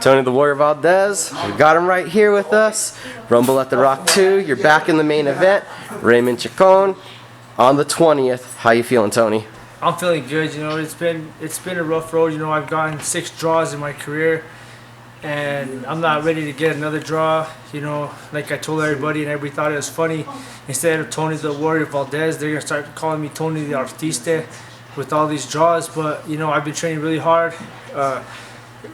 Tony the Warrior Valdez, we got him right here with us. Rumble at the Rock 2, you're back in the main event. Raymond Chacon on the 20th. How you feeling, Tony? I'm feeling good. You know, it's been a rough road. You know, I've gotten 6 draws in my career, and I'm not ready to get another draw. You know, like I told everybody, and everybody thought it was funny. Instead of Tony the Warrior Valdez, they're gonna start calling me Tony the Artista with all these draws. But you know, I've been training really hard.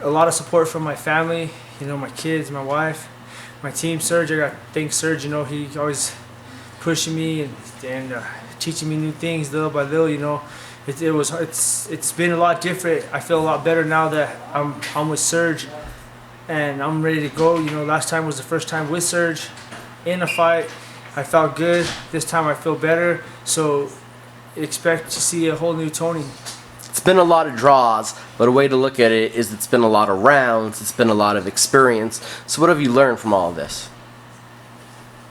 A lot of support from my family. You know, my kids, my wife, my team. Serge, I got to thank Serge. You know, he always pushing me and teaching me new things little by little. You know, it's been a lot different. I feel a lot better now that I'm with Serge, and I'm ready to go. You know, last time was the first time with Serge in a fight. I felt good. This time I feel better. So expect to see a whole new Tony. It's been a lot of draws, but a way to look at it is it's been a lot of rounds, it's been a lot of experience. So what have you learned from all of this?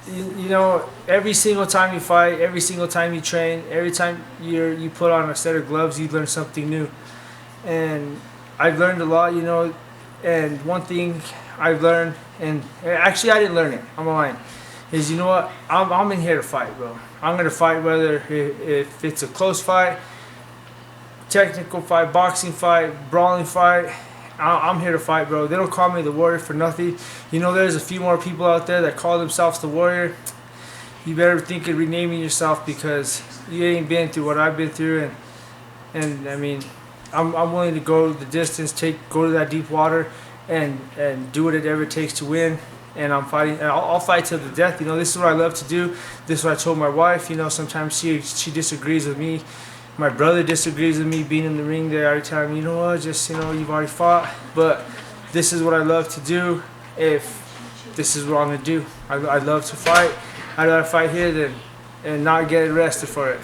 You know, every single time you fight, every single time you train, every time you put on a set of gloves, you learn something new. And I've learned a lot, you know, and one thing I've learned, and actually I didn't learn it, I'm lying, is, you know what, I'm in here to fight, bro. I'm going to fight whether if it's a close fight, technical fight, boxing fight, brawling fight. I'm here to fight, bro. They don't call me the Warrior for nothing. You know, there's a few more people out there that call themselves the Warrior. You better think of renaming yourself, because you ain't been through what I've been through. And I mean, I'm willing to go the distance, go to that deep water, and do whatever it takes to win. And I'm fighting. And I'll fight till the death. You know, this is what I love to do. This is what I told my wife. You know, sometimes she disagrees with me. My brother disagrees with me being in the ring there every time. You know what? Just, you know, you've already fought. But this is what I love to do. If this is what I'm gonna do, I love to fight. I'd rather fight here and not get arrested for it.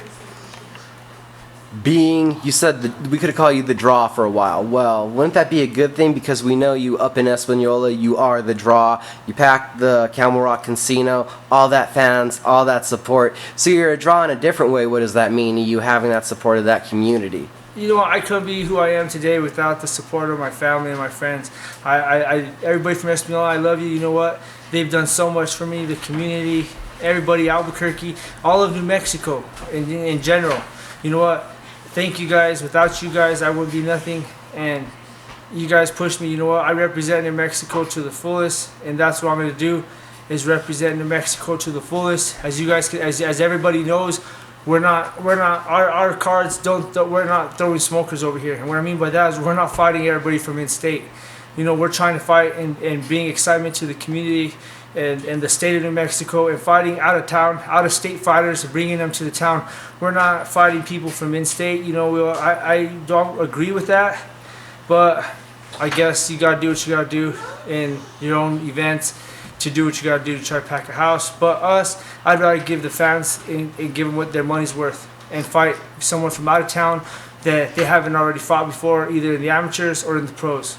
You said that we could have called you the Draw for a while. Well, wouldn't that be a good thing? Because we know you up in Espanola, you are the Draw. You packed the Camel Rock Casino, all that fans, all that support. So you're a Draw in a different way. What does that mean? You having that support of that community? You know, I couldn't be who I am today without the support of my family and my friends. Everybody from Espanola, I love you. You know what? They've done so much for me. The community, everybody, Albuquerque, all of New Mexico in general. You know what? Thank you guys. Without you guys, I would be nothing. And you guys pushed me. You know what? I represent New Mexico to the fullest, and that's what I'm going to do, is represent New Mexico to the fullest. As you guys, as everybody knows, we're not our cards we're not throwing smokers over here. And what I mean by that is we're not fighting everybody from in-state. You know, we're trying to fight and bring excitement to the community and the state of New Mexico, and fighting out of town, out of state fighters, and bringing them to the town. We're not fighting people from in-state. You know, I don't agree with that, but I guess you gotta do what you gotta do in your own events to do what you gotta do to try to pack a house. But us, I'd rather give the fans and give them what their money's worth, and fight someone from out of town that they haven't already fought before, either in the amateurs or in the pros.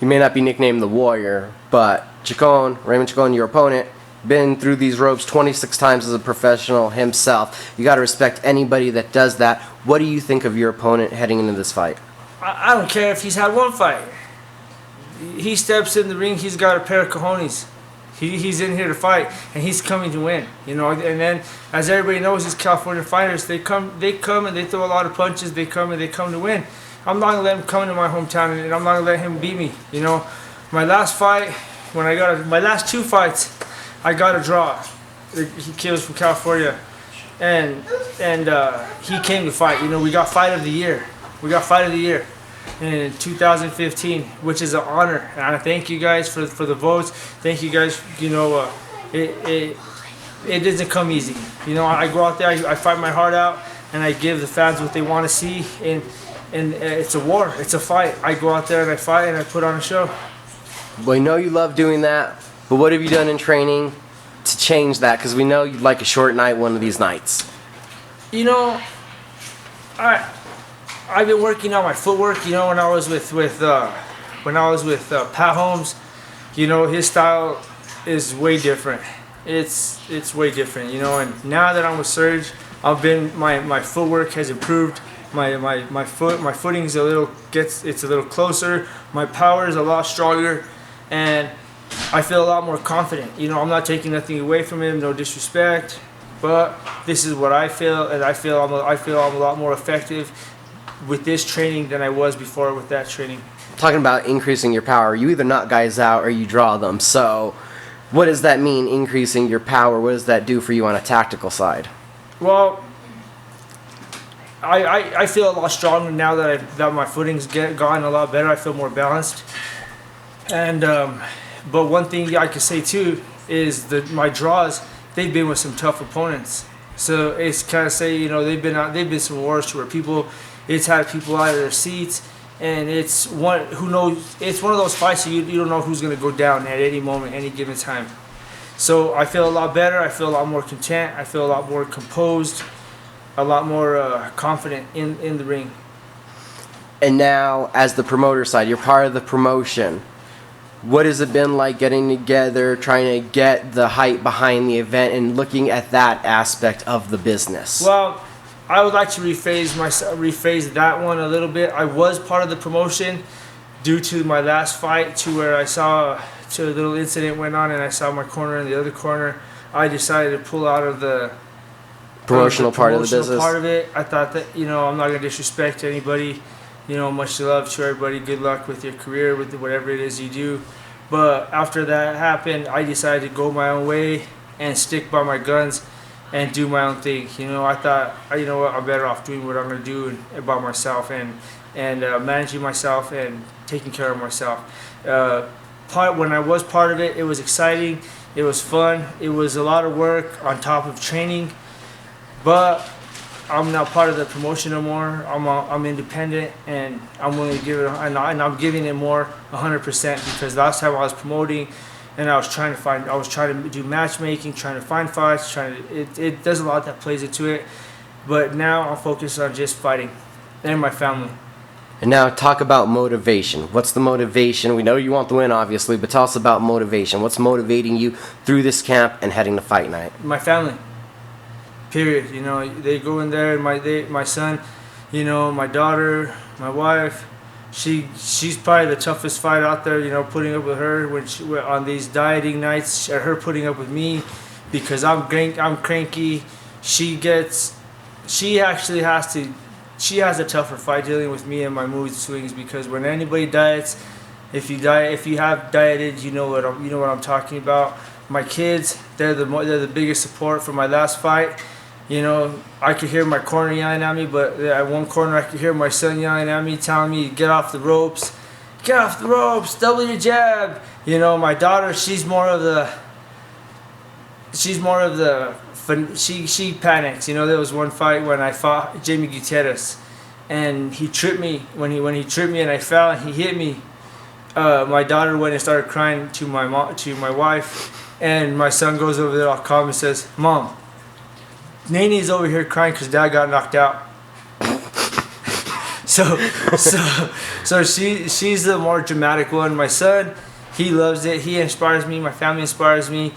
You may not be nicknamed the Warrior, but Chacon, Raymond Chacon, your opponent, been through these ropes 26 times as a professional himself. You got to respect anybody that does that. What do you think of your opponent heading into this fight? I don't care if he's had one fight. He steps in the ring, he's got a pair of cojones. He's in here to fight, and he's coming to win. You know, and then, as everybody knows, these California fighters, they come and they throw a lot of punches. They come to win. I'm not gonna let him come into my hometown, and I'm not gonna let him beat me. You know, my last fight, my last 2 fights, I got a draw. He kills from California, and he came to fight. You know, we got fight of the year. We got fight of the year in 2015, which is an honor. And I thank you guys for the votes. Thank you guys. You know, it doesn't come easy. You know, I go out there, I fight my heart out, and I give the fans what they want to see. And it's a war. It's a fight. I go out there and I fight and I put on a show. Well, I know you love doing that, but what have you done in training to change that? Because we know you'd like a short night one of these nights. You know, I've been working on my footwork. You know, when I was with Pat Holmes, you know, his style is way different. It's way different. You know, and now that I'm with Serge, my footwork has improved My footing's it's a little closer. My power is a lot stronger, and I feel a lot more confident. You know, I'm not taking nothing away from him, no disrespect, but this is what I feel, and I feel I'm a lot more effective with this training than I was before with that training. Talking about increasing your power, you either knock guys out or you draw them. So, what does that mean, increasing your power? What does that do for you on a tactical side? Well, I feel a lot stronger now that my footing's gotten a lot better. I feel more balanced, and but one thing I can say too is that my draws, they've been with some tough opponents. So it's kind of say, you know, they've been some wars to where it's had people out of their seats, and it's one of those fights that you don't know who's going to go down at any moment, any given time. So I feel a lot better. I feel a lot more content. I feel a lot more composed, a lot more confident in the ring. And now, as the promoter side, you're part of the promotion. What has it been like getting together, trying to get the hype behind the event, and looking at that aspect of the business? Well, I would like to rephrase that one a little bit. I was part of the promotion due to my last fight, to where a little incident went on, and I saw my corner in the other corner. I decided to pull out of the promotional part of the business. Part of it. I thought that, you know, I'm not going to disrespect anybody. You know, much love to everybody. Good luck with your career, with whatever it is you do. But after that happened, I decided to go my own way and stick by my guns and do my own thing. You know, I thought, you know what, I'm better off doing what I'm going to do about myself and managing myself and taking care of myself. When I was part of it, it was exciting. It was fun. It was a lot of work on top of training. But I'm not part of the promotion no more. I'm independent, and I'm willing to give it, and I'm giving it more 100%, because last time I was promoting, and I was trying to do matchmaking, trying to find fights, it does a lot that plays into it. But now I'm focused on just fighting and my family. And now talk about motivation. What's the motivation? We know you want the win, obviously, but tell us about motivation. What's motivating you through this camp and heading to fight night? My family. Period. You know, they go in there. My son, you know, my daughter, my wife. She's probably the toughest fight out there. You know, putting up with her on these dieting nights, or her putting up with me because I'm cranky. She actually has to. She has a tougher fight dealing with me and my mood swings, because when anybody diets, if you have dieted, you know what I'm talking about. My kids, they're the biggest support for my last fight. You know, I could hear my corner yelling at me, but at one corner I could hear my son yelling at me, telling me, get off the ropes, double your jab. You know, my daughter, she panics. You know, there was one fight when I fought Jamie Gutierrez, and he tripped me. When he tripped me and I fell and he hit me, my daughter went and started crying to my wife, and my son goes over there all calm and says, "Mom, Nene's over here crying because Dad got knocked out." so she's the more dramatic one. My son, he loves it. He inspires me. My family inspires me.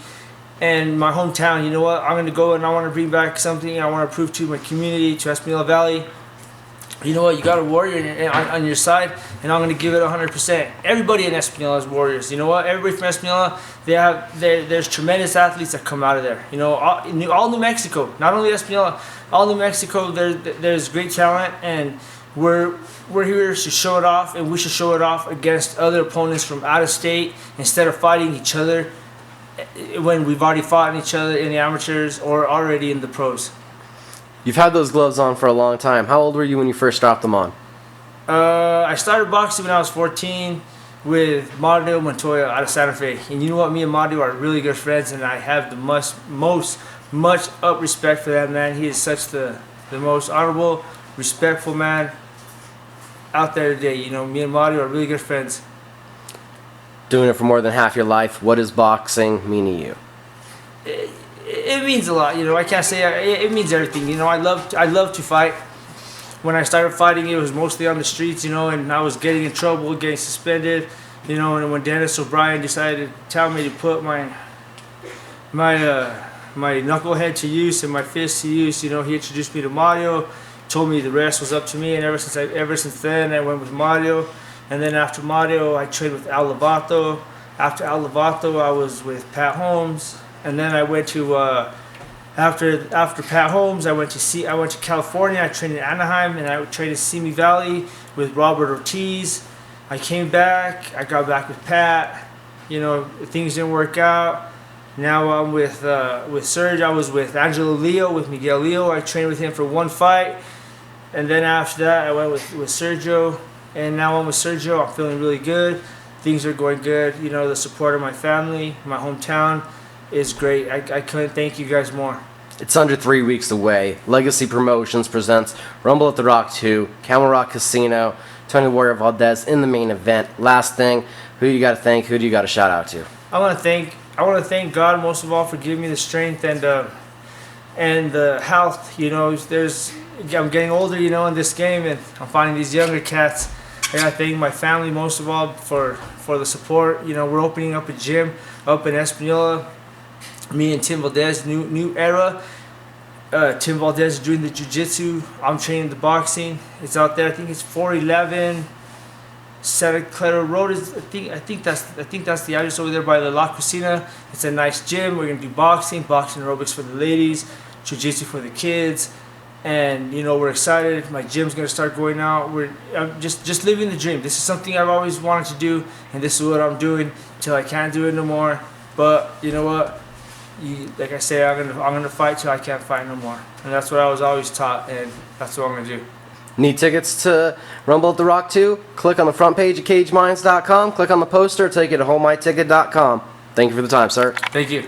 And my hometown, you know what? I'm going to go and I want to bring back something. I want to prove to my community, to Espanola Valley, you know what? You got a warrior on your side, and I'm going to give it 100%. Everybody in Espanola is warriors. You know what? Everybody from Espanola, there's tremendous athletes that come out of there. You know, all New Mexico, not only Espanola, all New Mexico, there's great talent, and we're here to show it off, and we should show it off against other opponents from out of state instead of fighting each other when we've already fought each other in the amateurs or already in the pros. You've had those gloves on for a long time. How old were you when you first dropped them on? I started boxing when I was 14 with Mario Montoya out of Santa Fe. And you know what? Me and Mario are really good friends, and I have the much up respect for that man. He is such the most honorable, respectful man out there today. You know, me and Mario are really good friends. Doing it for more than half your life, what does boxing mean to you? It means a lot, you know. I can't say it means everything. You know, I love to fight. When I started fighting, it was mostly on the streets, you know, and I was getting in trouble, getting suspended, you know. And when Dennis O'Brien decided to tell me to put my knucklehead to use and my fist to use, you know, he introduced me to Mario. told me the rest was up to me, and ever since then I went with Mario, and then after Mario I trained with Al Lovato. After Al Lovato I was with Pat Holmes, and then I went to after Pat Holmes I went to California. I trained in Anaheim, and I trained in Simi Valley with Robert Ortiz. I came back. I got back with Pat. You know, things didn't work out. Now I'm with Serge. I was with Angelo Leo, with Miguel Leo. I trained with him for one fight, and then after that I went with Sergio, and now I'm with Sergio. I'm feeling really good. Things are going good. You know, the support of my family, my hometown, is great. I couldn't thank you guys more. It's under 3 weeks away. Legacy Promotions presents Rumble at the Rock 2, Camel Rock Casino, Tony Warrior Valdez in the main event. Last thing, who you got to thank? Who do you got to shout out to? I want to thank God most of all for giving me the strength and the health. You know, I'm getting older, you know, in this game, and I'm finding these younger cats. I gotta thank my family most of all for the support. You know, we're opening up a gym up in Espanola. Me and Tim Valdez, new era. Tim Valdez is doing the jiu-jitsu. I'm training the boxing. It's out there. I think it's 411 Santa Clara Road. I think that's the address over there by the La Cocina. It's a nice gym. We're gonna do boxing aerobics for the ladies, jiu-jitsu for the kids, and you know, we're excited. My gym's gonna start going out. I'm just living the dream. This is something I've always wanted to do, and this is what I'm doing until I can't do it no more. But you know what? Like I say, I'm gonna fight till I can't fight no more, and that's what I was always taught, and that's what I'm gonna do. Need tickets to Rumble at the Rock 2? Click on the front page of CageMinds.com. Click on the poster. Take you to HomeMyTicket.com. Thank you for the time, sir. Thank you.